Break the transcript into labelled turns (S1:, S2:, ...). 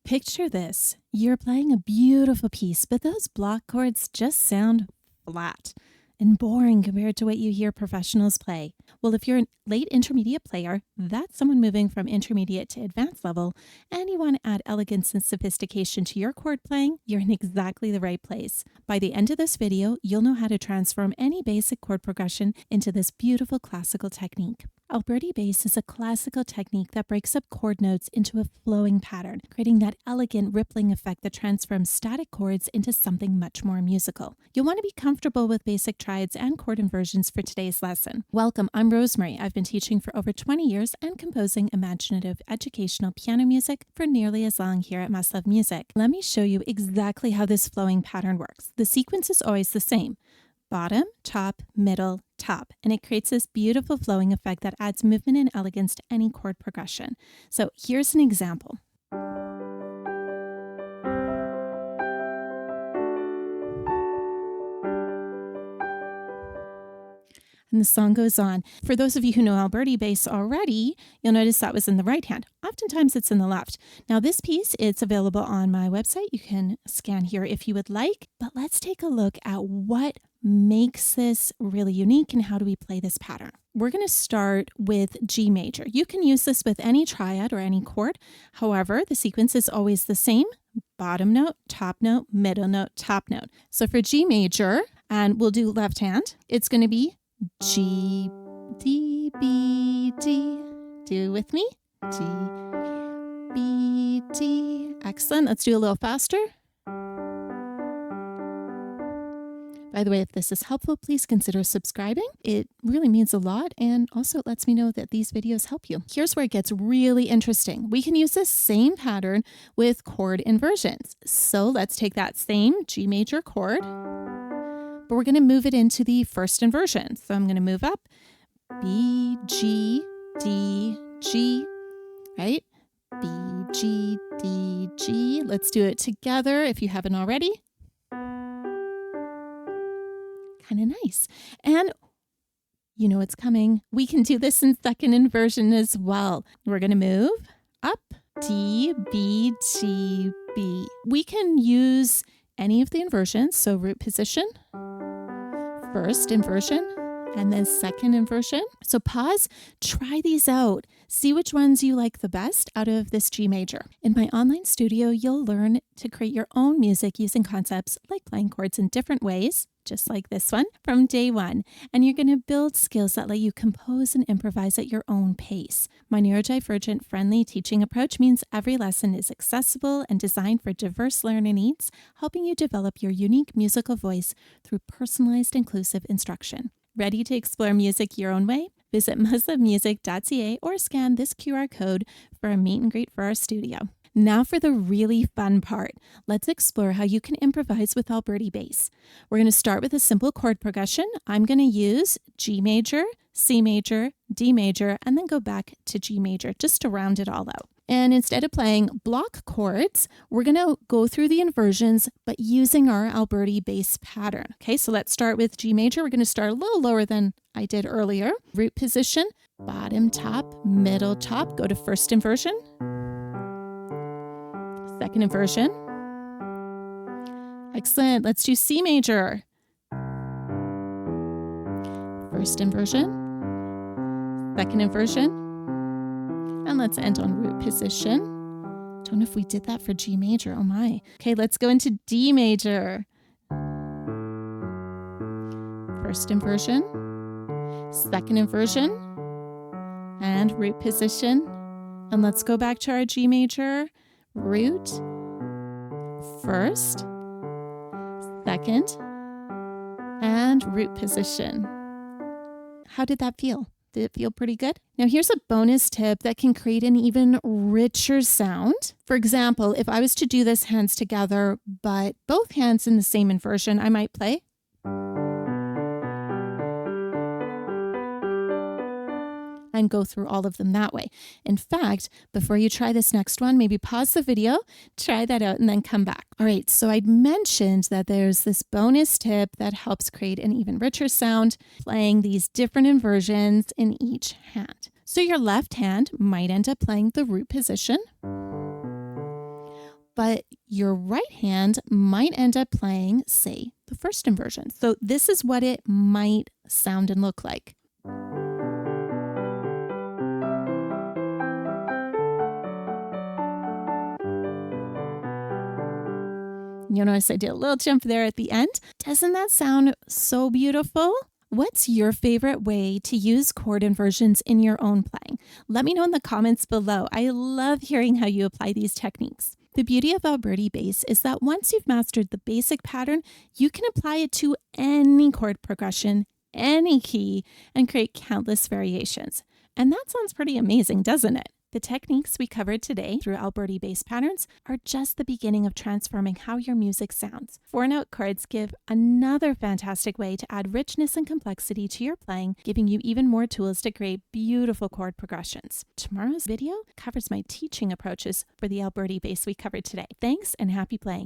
S1: Picture this. You're playing a beautiful piece, but those block chords just sound flat and boring compared to what you hear professionals play. Well, if you're a late intermediate player, that's someone moving from intermediate to advanced level, and you want to add elegance and sophistication to your chord playing, you're in exactly the right place. By the end of this video, you'll know how to transform any basic chord progression into this beautiful classical technique. Alberti Bass is a classical technique that breaks up chord notes into a flowing pattern, creating that elegant rippling effect that transforms static chords into something much more musical. You'll want to be comfortable with basic triads and chord inversions for today's lesson. Welcome, I'm Rosemarie. I've been teaching for over 20 years and composing imaginative educational piano music for nearly as long here at Must Love Music. Let me show you exactly how this flowing pattern works. The sequence is always the same. Bottom, top, middle, top, and it creates this beautiful flowing effect that adds movement and elegance to any chord progression. So here's an example. And the song goes on. For those of you who know Alberti Bass already, you'll notice that was in the right hand. Oftentimes it's in the left. Now this piece, it's available on my website. You can scan here if you would like, but let's take a look at what makes this really unique and how do we play this pattern. We're going to start with G major. You can use this with any triad or any chord. However, the sequence is always the same. Bottom note, middle note, top note. So for G major, and we'll do left hand, it's going to be G, D, B, D. Do it with me. G, B, D. Excellent. Let's do a little faster. By the way, if this is helpful, please consider subscribing. It really means a lot, and also it lets me know that these videos help you. Here's where it gets really interesting. We can use this same pattern with chord inversions. So let's take that same G major chord, but we're going to move it into the first inversion. So I'm going to move up, B, G, D, G, right? B, G, D, G. Let's do it together if you haven't already. Kind of nice. And you know it's coming. We can do this in second inversion as well. We're going to move up, D, B, G, B. We can use any of the inversions. So root position, first inversion, and then second inversion. So pause, try these out. See which ones you like the best out of this G major. In my online studio, you'll learn to create your own music using concepts like playing chords in different ways, just like this one, from day one. And you're going to build skills that let you compose and improvise at your own pace. My neurodivergent-friendly teaching approach means every lesson is accessible and designed for diverse learner needs, helping you develop your unique musical voice through personalized, inclusive instruction. Ready to explore music your own way? Visit mustlovemusic.ca or scan this QR code for a meet and greet for our studio. Now for the really fun part. Let's explore how you can improvise with Alberti Bass. We're going to start with a simple chord progression. I'm going to use G major, C major, D major, and then go back to G major just to round it all out. And instead of playing block chords, we're going to go through the inversions, but using our Alberti Bass pattern. Okay, so let's start with G major. We're going to start a little lower than I did earlier. Root position, bottom, top, middle, top. Go to first inversion. Second inversion. Excellent. Let's do C major. First inversion. Second inversion. And let's end on root position. Don't know if we did that for G major. Oh my. Okay, let's go into D major. First inversion. Second inversion. And root position. And let's go back to our G major. Root, first, second, and root position. How did that feel? Did it feel pretty good? Now here's a bonus tip that can create an even richer sound. For example, if I was to do this hands together, but both hands in the same inversion, I might play. And go through all of them that way. In fact, before you try this next one, maybe pause the video, try that out, and then come back. All right, so I'd mentioned that there's this bonus tip that helps create an even richer sound, playing these different inversions in each hand. So your left hand might end up playing the root position, but your right hand might end up playing, say, the first inversion. So this is what it might sound and look like. You'll notice I did a little jump there at the end. Doesn't that sound so beautiful? What's your favorite way to use chord inversions in your own playing? Let me know in the comments below. I love hearing how you apply these techniques. The beauty of Alberti Bass is that once you've mastered the basic pattern, you can apply it to any chord progression, any key, and create countless variations. And that sounds pretty amazing, doesn't it? The techniques we covered today through Alberti Bass patterns are just the beginning of transforming how your music sounds. 4-note chords give another fantastic way to add richness and complexity to your playing, giving you even more tools to create beautiful chord progressions. Tomorrow's video covers my teaching approaches for the Alberti Bass we covered today. Thanks and happy playing.